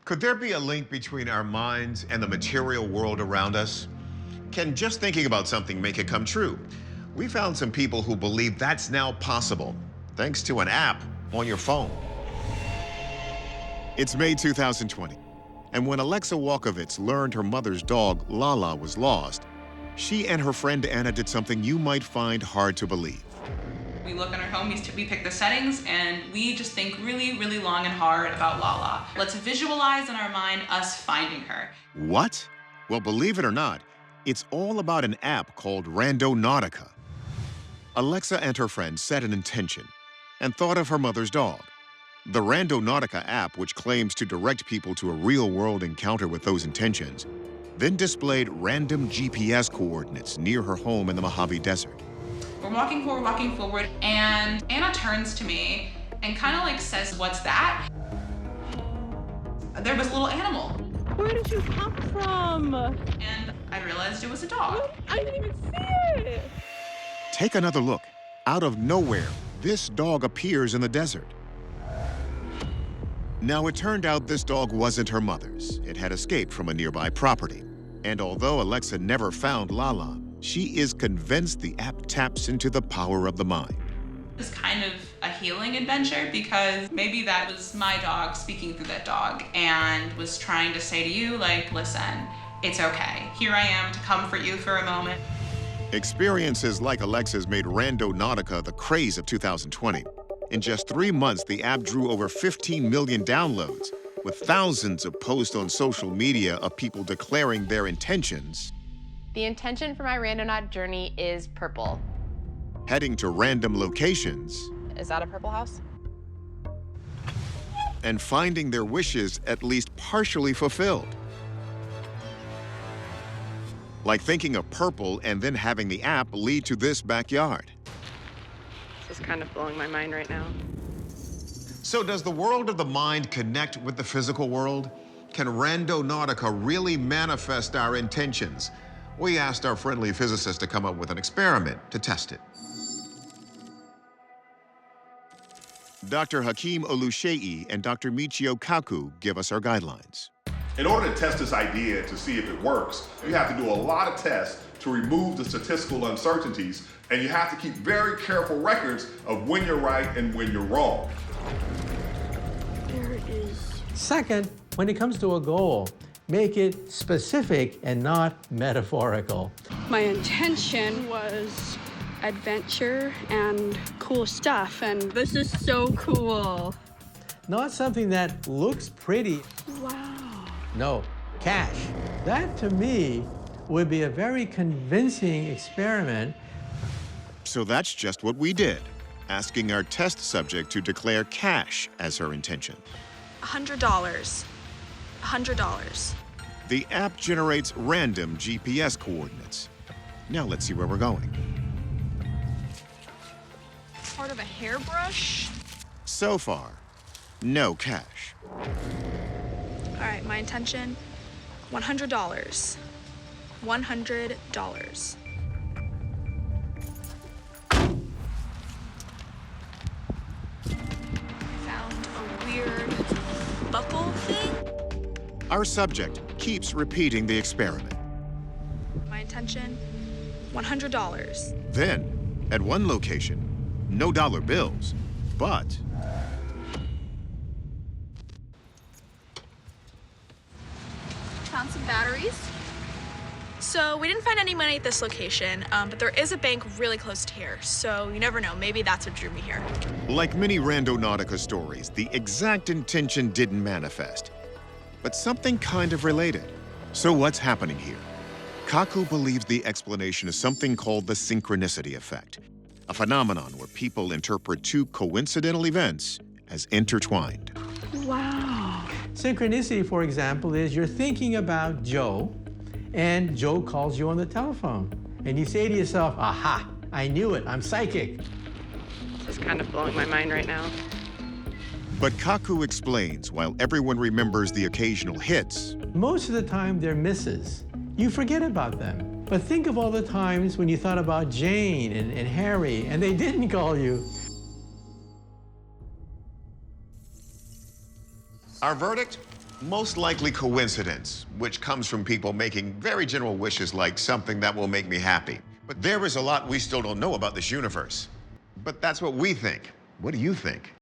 Could there be a link between our minds and the material world around us? Can just thinking about something make it come true? We found some people who believe that's now possible, thanks to an app on your phone. It's May 2020, and when Alexa Walkovitz learned her mother's dog, Lala, was lost, she and her friend Anna did something you might find hard to believe. We look in our home, we pick the settings, and we just think really, really long and hard about Lala. Let's visualize in our mind us finding her. What? Well, believe it or not, it's all about an app called Randonautica. Alexa and her friend set an intention and thought of her mother's dog. The Randonautica app, which claims to direct people to a real-world encounter with those intentions, then displayed random GPS coordinates near her home in the Mojave Desert. We're walking forward, and Anna turns to me and kind of like says, "What's that?" There was a little animal. Where did you come from? And I realized it was a dog. I didn't even see it. Take another look. Out of nowhere, this dog appears in the desert. Now, it turned out this dog wasn't her mother's. It had escaped from a nearby property. And although Alexa never found Lala, she is convinced the app taps into the power of the mind. It's kind of a healing adventure because maybe that was my dog speaking through that dog and was trying to say to you, like, listen, it's okay. Here I am to comfort you for a moment. Experiences like Alexa's made Randonautica the craze of 2020. In just 3 months, the app drew over 15 million downloads, with thousands of posts on social media of people declaring their intentions. The intention for my Randonaut journey is purple. Heading to random locations. Is that a purple house? And finding their wishes at least partially fulfilled. Like thinking of purple and then having the app lead to this backyard. This is kind of blowing my mind right now. So does the world of the mind connect with the physical world? Can Randonautica really manifest our intentions? We asked our friendly physicist to come up with an experiment to test it. Dr. Hakeem Oluseyi and Dr. Michio Kaku give us our guidelines. In order to test this idea to see if it works, you have to do a lot of tests to remove the statistical uncertainties, and you have to keep very careful records of when you're right and when you're wrong. There it is. Second, when it comes to a goal, make it specific and not metaphorical. My intention was adventure and cool stuff, and this is so cool. Not something that looks pretty. Wow. No, cash. That, to me, would be a very convincing experiment. So that's just what we did, asking our test subject to declare cash as her intention. $100. $100. The app generates random GPS coordinates. Now let's see where we're going. Part of a hairbrush. So far, no cash. All right, my intention, $100. $100. Found a weird buckle thing. Our subject keeps repeating the experiment. My intention, $100. Then, at one location, no dollar bills, but Found some batteries. So we didn't find any money at this location, but there is a bank really close to here. So you never know, maybe that's what drew me here. like many Randonautica stories, the exact intention didn't manifest, but something kind of related. So what's happening here? Kaku believes the explanation is something called the synchronicity effect, a phenomenon where people interpret two coincidental events as intertwined. Wow. Synchronicity, for example, is you're thinking about Joe, and Joe calls you on the telephone. And you say to yourself, aha, I knew it, I'm psychic. This is kind of blowing my mind right now. But Kaku explains, while everyone remembers the occasional hits, Most of the time, they're misses. You forget about them. But think of all the times when you thought about Jane and Harry, and they didn't call you. our verdict? Most likely coincidence, which comes from people making very general wishes like something that will make me happy. But there is a lot we still don't know about this universe. But that's what we think. What do you think?